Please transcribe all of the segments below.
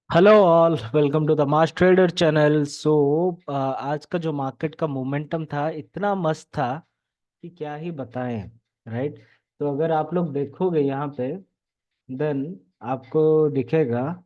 Hello all, welcome to the mass trader channel. आज का जो मार्केट का मोमेंटम था इतना मस्त था कि क्या ही बताएं। राइट। तो अगर आप लोग देखोगे यहाँ पे, देन आपको दिखेगा।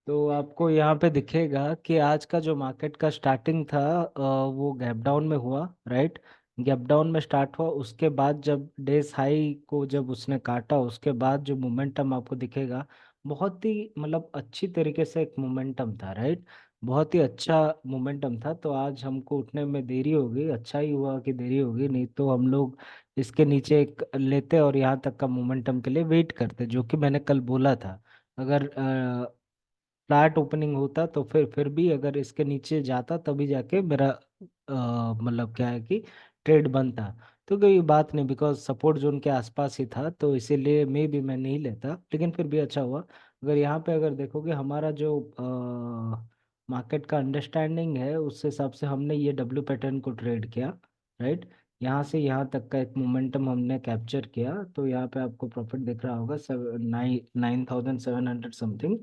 तो आपको यहाँ पे दिखेगा कि आज का जो मार्केट का स्टार्टिंग था, वो गैप डाउन में हुआ। राइट। गैप डाउन में स्टार्ट हुआ, उसके बाद जब डेज हाई को जब उसने काटा, उसके बाद जो मोमेंटम आपको दिखेगा, बहुत ही मतलब अच्छी तरीके से एक मोमेंटम था। राइट। बहुत ही अच्छा मोमेंटम था। तो आज हमको उठने में देरी हो गई। अच्छा ही हुआ कि देरी हो गई, नहीं तो हम लोग इसके नीचे एक लेते और यहाँ तक का मोमेंटम के लिए वेट करते, जो कि मैंने कल बोला था। अगर फ्लैट ओपनिंग होता तो फिर भी अगर इसके नीचे जाता तभी जाके मेरा मतलब क्या है कि ट्रेड बनता। तो कोई बात नहीं, बिकॉज सपोर्ट जोन के आसपास ही था, तो इसीलिए मे भी मैं नहीं लेता, लेकिन फिर भी अच्छा हुआ। अगर यहाँ पे अगर देखोगे हमारा जो मार्केट का अंडरस्टैंडिंग है, उस हिसाब से हमने ये डब्ल्यू पैटर्न को ट्रेड किया। राइट। यहाँ से यहाँ तक का एक मोमेंटम हमने कैप्चर किया, तो यहाँ पे आपको प्रॉफिट दिख रहा होगा 9700 समथिंग।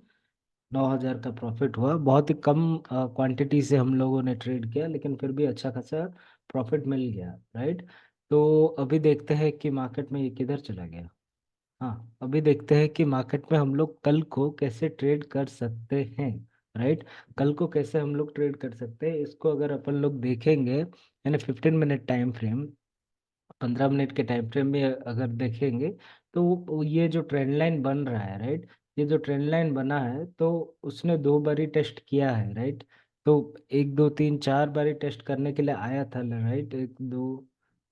9,000 का प्रॉफिट हुआ। बहुत ही कम क्वांटिटी से हम लोगों ने ट्रेड किया, लेकिन फिर भी अच्छा खासा प्रॉफिट मिल गया। राइट। तो अभी देखते हैं कि मार्केट में ये किधर चला गया। हाँ, अभी देखते हैं कि मार्केट में हम लोग कल को कैसे ट्रेड कर सकते हैं। राइट। कल को कैसे हम लोग ट्रेड कर सकते हैं, इसको अगर अपन लोग देखेंगे, यानी 15 मिनट टाइम फ्रेम, 15 मिनट के टाइम फ्रेम में अगर देखेंगे, तो ये जो ट्रेंड लाइन बन रहा है, राइट, ये जो ट्रेंड लाइन बना है, तो उसने 2 बारी टेस्ट किया है। राइट। तो 1 2 3 4 बारी टेस्ट करने के लिए आया था। राइट। 1 2,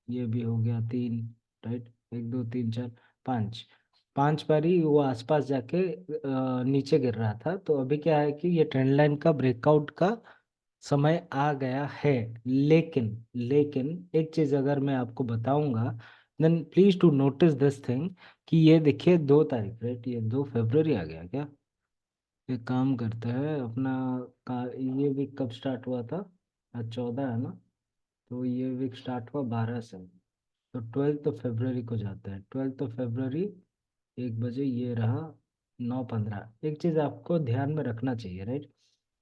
ये भी हो गया 3। राइट। 1 2 3 4 5, 5 बारी वो आसपास जाके नीचे गिर रहा था। तो अभी क्या है कि ये ट्रेंड लाइन का ब्रेकआउट का समय आ गया है। लेकिन लेकिन एक चीज अगर मैं आपको बताऊंगा, then please to notice this thing, कि ये देखिए 2 तारीख, राइट, ये 2 फरवरी आ गया क्या। एक काम करते हैं अपना का, ये वीक कब स्टार्ट हुआ था? आज 14 है ना। तो ये वीक स्टार्ट हुआ 12 से। तो 12 फरवरी को जाते हैं। 12 फरवरी 1 बजे ये रहा 9:15। एक चीज आपको ध्यान में रखना चाहिए, राइट।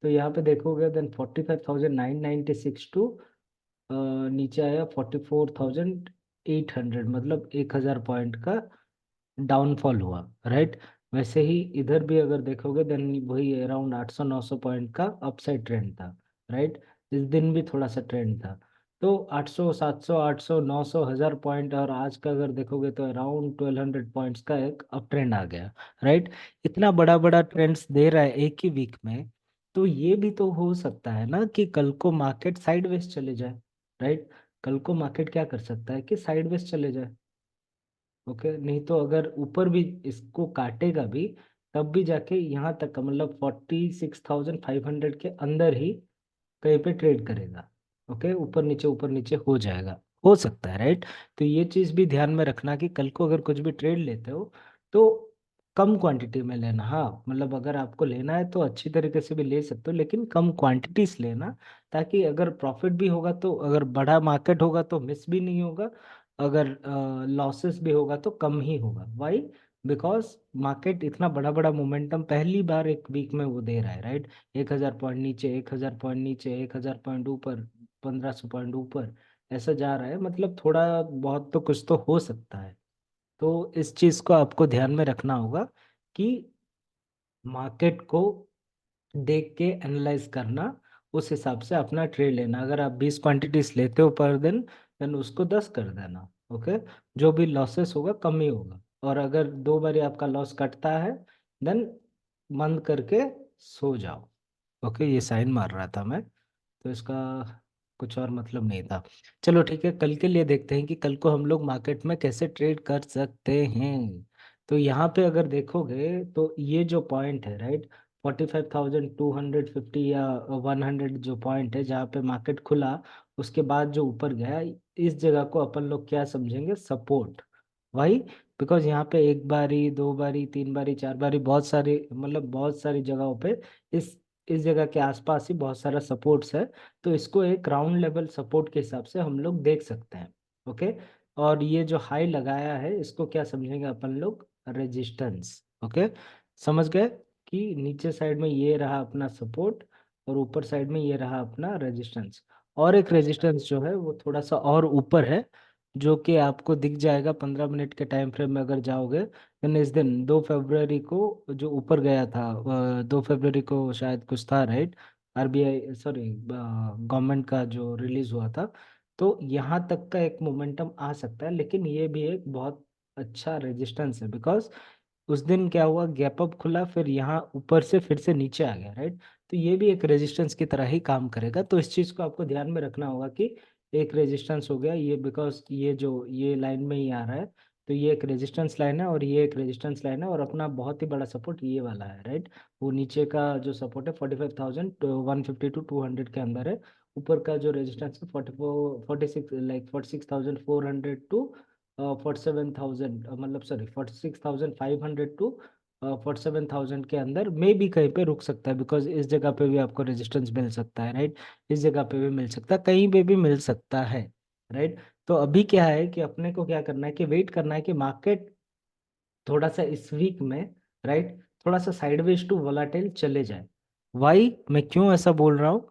तो यहाँ पे देखोगे, देन 45,996 टू नीचे आया 44,800, मतलब 1,000 पॉइंट का डाउनफॉल हुआ। राइट। वैसे ही इधर भी अगर देखोगे, देन वही अराउंड 800 900 पॉइंट का अपसाइड ट्रेंड था। राइट। इस दिन भी थोड़ा सा ट्रेंड था। तो 800 700 800 900 1,000 पॉइंट, और आज का अगर देखोगे तो अराउंड 1,200 पॉइंट्स का एक अप ट्रेंड आ गया। राइट। इतना बड़ा बड़ा ट्रेंड्स दे रहा है एक ही वीक में। तो ये भी तो हो सकता है ना कि कल को मार्केट साइडवेज चले जाए। राइट। कल को मार्केट क्या कर सकता है कि साइडवेज चले जाए। ओके, नहीं तो अगर ऊपर भी इसको काटेगा भी, तब भी जाके यहाँ तक का मतलब 46,500 के अंदर ही कहीं पे ट्रेड करेगा। ओके, ऊपर नीचे हो जाएगा, हो सकता है। राइट। तो ये चीज भी ध्यान में रखना कि कल को अगर कुछ भी ट्रेड लेते हो, तो कम क्वांटिटी में लेना। हाँ, मतलब अगर आपको लेना है तो अच्छी तरीके से भी ले सकते हो, लेकिन कम क्वांटिटीज लेना, ताकि अगर प्रॉफिट भी होगा तो, अगर बड़ा मार्केट होगा तो मिस भी नहीं होगा, अगर लॉसेस भी होगा तो कम ही होगा। वाई? बिकॉज मार्केट इतना बड़ा बड़ा मोमेंटम पहली बार एक वीक में वो दे रहा है। राइट। 1,000 पॉइंट नीचे, 1,000 पॉइंट नीचे, 1,000 पॉइंट ऊपर, 1,500 पॉइंट ऊपर, ऐसा जा रहा है। मतलब थोड़ा बहुत तो कुछ तो हो सकता है। तो इस चीज को आपको ध्यान में रखना होगा कि मार्केट को देख के एनालाइज करना, उस हिसाब से अपना ट्रेड लेना। अगर आप 20 क्वांटिटीज लेते हो पर दिन, देन उसको 10 कर देना। ओके। जो भी लॉसेस होगा कम ही होगा। और अगर 2 बारी आपका लॉस कटता है, देन बंद करके सो जाओ। ओके, ये साइन मार रहा था मैं, तो इसका कुछ और मतलब नहीं था। चलो ठीक है, कल के लिए देखते हैं कि कल को हम लोग मार्केट में कैसे ट्रेड कर सकते हैं। तो यहाँ पे अगर देखोगे तो ये जो पॉइंट है, राइट, 45,250 या 100 जो पॉइंट है जहाँ पे मार्केट खुला, उसके बाद जो ऊपर गया, इस जगह को अपन लोग क्या समझेंगे? सपोर्ट। वही, बिकॉज यहाँ पे 1 बारी 2 बारी 3 बारी 4 बारी बहुत सारी, मतलब बहुत सारी जगहों पे इस जगह के आसपास ही बहुत सारा सपोर्ट्स है। तो इसको एक राउंड लेवल सपोर्ट के हिसाब से हम लोग देख सकते हैं। ओके। और ये जो हाई लगाया है इसको क्या समझेंगे अपन लोग, रेजिस्टेंस। ओके, समझ गए कि नीचे साइड में ये रहा अपना सपोर्ट और ऊपर साइड में ये रहा अपना रेजिस्टेंस। और एक रेजिस्टेंस जो है वो थोड़ा सा और ऊपर है, जो कि आपको दिख जाएगा 15 मिनट के टाइम फ्रेम में अगर जाओगे। देन इस दिन 2 फरवरी को जो ऊपर गया था, 2 फरवरी को शायद कुछ था, राइट? आरबीआई, सॉरी, गवर्नमेंट का जो रिलीज हुआ था। तो यहाँ तक का एक मोमेंटम आ सकता है, लेकिन ये भी एक बहुत अच्छा रेजिस्टेंस है, बिकॉज उस दिन क्या हुआ, गैप अप खुला, फिर यहाँ ऊपर से फिर से नीचे आ गया, राइट? तो ये भी एक रेजिस्टेंस की तरह ही काम करेगा। तो इस चीज को आपको ध्यान में रखना होगा कि एक रेजिस्टेंस हो गया ये, बिकॉज ये जो ये लाइन में ही आ रहा है, तो ये एक रेजिस्टेंस लाइन है और ये एक रेजिस्टेंस लाइन है, और अपना बहुत ही बड़ा सपोर्ट ये वाला है, राइट? वो नीचे का जो सपोर्ट है 45,150 टू 200 के अंदर है। ऊपर का जो रेजिस्टेंस है 44, 46, लाइक 46,400 टू 47,000, मतलब सॉरी 46,500 टू 47,000 के अंदर में भी कहीं पे रुक सकता है, बिकॉज इस जगह पे भी आपको रेजिस्टेंस मिल सकता है, राइट? इस जगह पे भी मिल सकता है, कहीं पे भी मिल सकता है, राइट? तो अभी क्या है कि अपने को क्या करना है कि वेट करना है कि मार्केट थोड़ा सा इस वीक में, राइट, थोड़ा सा साइडवेज टू वोलाटाइल चले जाए। वाई, मैं क्यों ऐसा बोल रहा हूँ?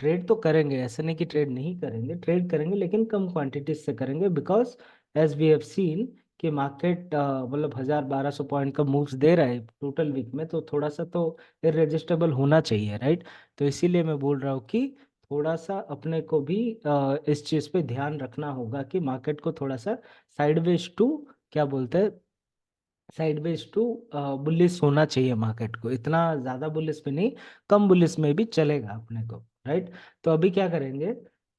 ट्रेड तो करेंगे, ऐसे नहीं कि ट्रेड नहीं करेंगे, ट्रेड करेंगे लेकिन कम क्वांटिटीज से करेंगे, because as we have seen कि मार्केट मतलब 1,000-1,200 पॉइंट का मूव्स दे रहा है टोटल वीक में, तो थोड़ा सा तो इरेजिस्टेबल होना चाहिए, राइट? तो इसीलिए मैं बोल रहा हूँ कि थोड़ा सा अपने को भी इस चीज़ पे ध्यान रखना होगा कि मार्केट को थोड़ा सा साइडवेज टू, क्या बोलते हैं, साइडवेज टू बुलिश होना चाहिए मार्केट को, इतना ज्यादा बुलिश में नहीं, कम बुलिश में भी चलेगा अपने को, राइट? तो अभी क्या करेंगे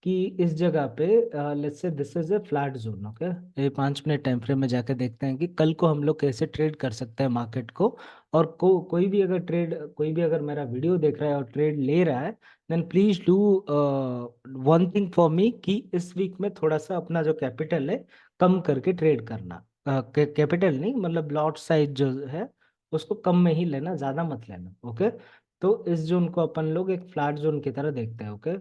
कि इस जगह पे let's say this is a flat zone, okay. ये 5 मिनट टाइम फ्रेम में जाकर देखते हैं कि कल को हम लोग कैसे ट्रेड कर सकते हैं मार्केट को। और कोई भी अगर ट्रेड, कोई भी अगर मेरा वीडियो देख रहा है और ट्रेड ले रहा है, then please do one thing for me, कि इस वीक में थोड़ा सा अपना जो कैपिटल है कम करके ट्रेड करना। कैपिटल नहीं, मतलब लॉट साइज जो है उसको कम में ही लेना, ज्यादा मत लेना, ओके। तो इस जोन को अपन लोग एक फ्लैट जोन की तरह देखते हैं, ओके।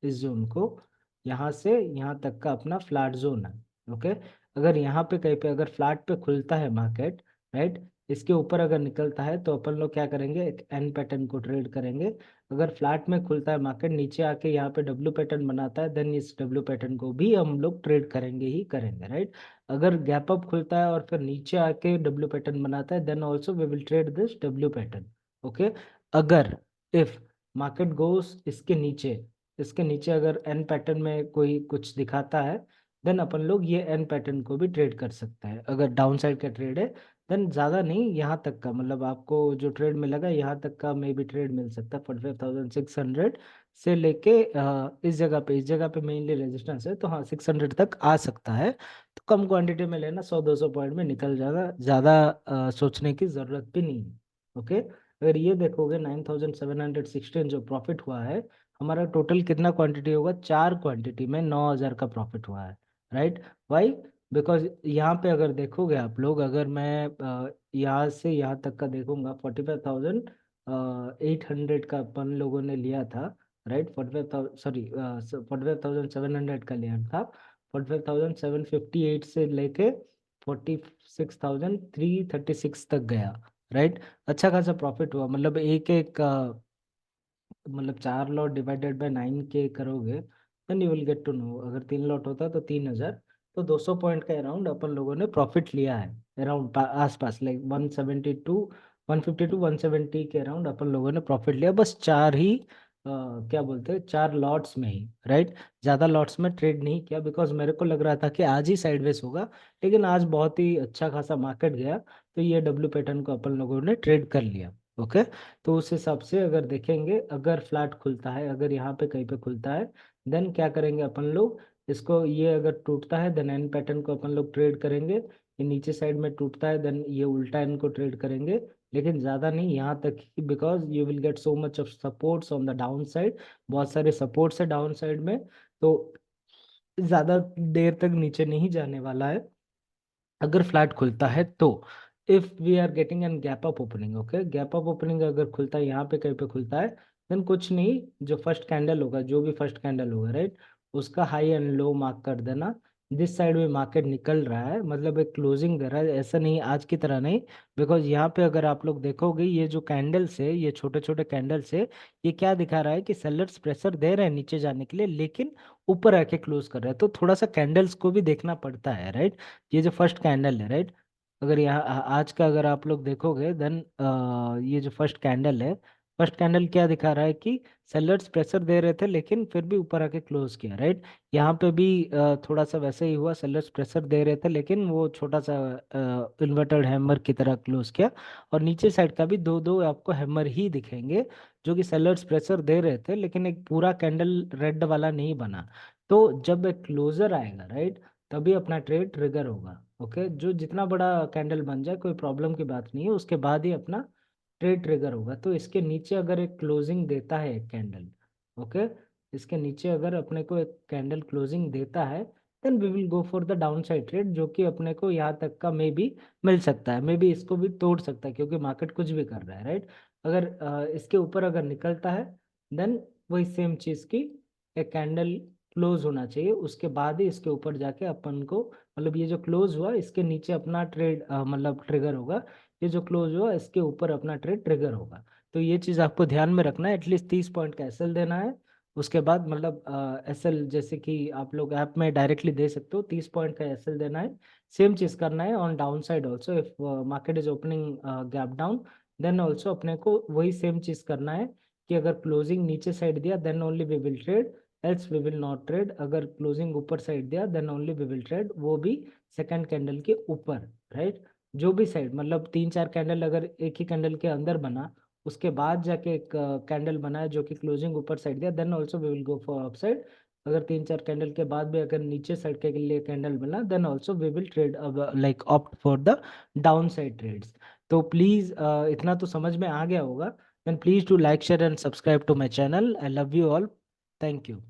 इस जोन को यहाँ से यहाँ तक का अपना फ्लैट जोन है, ओके। अगर यहाँ पे कहीं पे अगर फ्लैट पे खुलता है मार्केट, राइट, इसके ऊपर अगर निकलता है तो अपन लोग क्या करेंगे, एक एन पैटर्न को ट्रेड करेंगे। अगर फ्लैट में खुलता है मार्केट, नीचे आके यहाँ पे डब्ल्यू पैटर्न बनाता है, देन इस डब्ल्यू पैटर्न को भी हम लोग ट्रेड करेंगे ही करेंगे, राइट? अगर गैप अप खुलता है और फिर नीचे आके डब्ल्यू पैटर्न बनाता है, then also we will trade this W pattern, okay. अगर इफ मार्केट गोस इसके नीचे, इसके नीचे अगर एन पैटर्न में कोई कुछ दिखाता है, देन अपन लोग ये एन पैटर्न को भी ट्रेड कर सकते हैं। अगर डाउन साइड का ट्रेड है, देन ज्यादा नहीं, यहाँ तक का, मतलब आपको जो ट्रेड मिलेगा यहाँ तक का मे भी ट्रेड मिल सकता है 45,600 से लेके इस जगह पे मेनली रेजिस्टेंस है, तो हाँ 600 तक आ सकता है। तो कम क्वांटिटी में लेना, 100-200 पॉइंट में निकल जाएगा, ज़्यादा सोचने की ज़रूरत भी नहीं है, ओके। अगर ये देखोगे 9,716 जो प्रॉफिट हुआ है, हमारा टोटल कितना क्वांटिटी होगा, 4 क्वांटिटी में 9,000 का प्रॉफिट हुआ है, राइट? वाई? बिकॉज यहाँ पे अगर देखोगे आप लोग, अगर मैं यहाँ से यहाँ तक का देखूंगा, 45,800 का अपन लोगों ने लिया था, राइट? 45,000, सॉरी, 45,700 का लिया था। 45,758 से लेके 46,336 तक गया, राइट? अच्छा खासा प्रॉफिट हुआ, मतलब एक एक मतलब 4 लॉट डिवाइडेड बाय 9K करोगे, then you will get to know. अगर 3 लॉट होता तो 3,000, तो 200 पॉइंट का अराउंड अपन लोगों ने प्रॉफिट लिया है, अराउंड आसपास, लाइक 150 के अराउंड अपन लोगों ने प्रॉफिट लिया, बस चार ही क्या बोलते हैं, 4 लॉट्स में ही, राइट? ज्यादा लॉट्स में ट्रेड नहीं किया, बिकॉज मेरे को लग रहा था कि आज ही साइडवेज होगा, लेकिन आज बहुत ही अच्छा खासा मार्केट गया, तो ये डब्ल्यू पैटर्न को अपन लोगों ने ट्रेड कर लिया, ओके। तो उस हिसाब से अगर देखेंगे, अगर फ्लैट खुलता है, अगर यहाँ पे कहीं पे खुलता है, देन क्या करेंगे अपन लोग, इसको, ये अगर टूटता है देन एन पैटर्न को अपन लोग ट्रेड करेंगे। ये नीचे साइड में टूटता है, देन ये उल्टा एन को ट्रेड करेंगे, लेकिन ज्यादा नहीं, यहाँ तक ही, because you will get so much of supports on the down side, बहुत सारे सपोर्ट्स है डाउन साइड में, तो ज्यादा देर तक नीचे नहीं जाने वाला है अगर फ्लैट खुलता है तो। If we are getting an gap up opening, okay, gap up opening अगर खुलता है यहाँ पे कहीं पे खुलता है, देन कुछ नहीं, जो फर्स्ट कैंडल होगा, जो भी फर्स्ट कैंडल होगा, राइट, उसका हाई एंड लो मार्क कर देना, जिस साइड में मार्केट निकल रहा है, मतलब एक क्लोजिंग दे रहा है, ऐसा नहीं आज की तरह नहीं। बिकॉज यहाँ पे अगर आप लोग देखोगे, ये जो कैंडल्स है, ये छोटे छोटे कैंडल्स है, ये क्या दिखा रहा है कि सेलर्स प्रेशर दे रहे हैं नीचे जाने के लिए, लेकिन ऊपर आके क्लोज कर रहे हैं। तो थोड़ा सा कैंडल्स को भी देखना पड़ता है, राइट। ये जो फर्स्ट कैंडल है, राइट, अगर यहाँ आज का अगर आप लोग देखोगे, देन ये जो फर्स्ट कैंडल है, फर्स्ट कैंडल क्या दिखा रहा है कि सेलर्स प्रेशर दे रहे थे, लेकिन फिर भी ऊपर आके क्लोज किया, राइट। यहाँ पे भी थोड़ा सा वैसे ही हुआ, सेलर्स प्रेशर दे रहे थे, लेकिन वो छोटा सा इन्वर्टेड हैमर की तरह क्लोज किया। और नीचे साइड का भी दो दो आपको हैमर ही दिखेंगे, जो कि सेलर्स प्रेशर दे रहे थे, लेकिन एक पूरा कैंडल रेड वाला नहीं बना। तो जब एक क्लोजर आएगा, राइट, तभी अपना ट्रेड ट्रिगर होगा। ओके, जो जितना बड़ा कैंडल बन जाए कोई प्रॉब्लम की बात नहीं है, उसके बाद ही अपना ट्रेड ट्रिगर होगा। तो इसके नीचे अगर एक क्लोजिंग देता है एक कैंडल, ओके, इसके नीचे अगर अपने को एक कैंडल क्लोजिंग देता है, then we will go for the down side trade, जो कि अपने को यहाँ तक का मे बी मिल सकता है, मे बी इसको भी तोड़ सकता है, क्योंकि मार्केट कुछ भी कर रहा है, राइट। अगर इसके ऊपर अगर निकलता है, देन वही सेम चीज की एक कैंडल क्लोज होना चाहिए, उसके बाद ही इसके ऊपर जाके अपन को, मतलब ये जो क्लोज हुआ इसके नीचे अपना ट्रेड मतलब ट्रिगर होगा, ये जो क्लोज हुआ इसके ऊपर अपना ट्रेड ट्रिगर होगा। तो ये चीज आपको ध्यान में रखना है, एटलीस्ट 30 पॉइंट का एसएल देना है। उसके बाद मतलब एसएल जैसे कि आप लोग ऐप में डायरेक्टली दे सकते हो, 30 पॉइंट का एसएल देना है। सेम चीज करना है on down side also, if market is opening gap down, then also अपने को वही सेम चीज करना है कि अगर क्लोजिंग नीचे साइड दिया then only we will trade, else we will not trade. अगर क्लोजिंग ऊपर साइड दिया then only we will trade, वो भी सेकंड कैंडल के ऊपर, राइट। जो भी साइड, मतलब तीन चार कैंडल अगर एक ही कैंडल के अंदर बना, उसके बाद जाके एक कैंडल बना है जो कि क्लोजिंग ऊपर साइड दिया, then also we will go for upside. अगर तीन चार कैंडल के बाद भी अगर नीचे साइड के लिए कैंडल बना, then also we will trade like opt for the down side trades. तो प्लीज इतना तो समझ में आ गया होगा। Then please to like share and subscribe to my channel. I love you all. Thank you.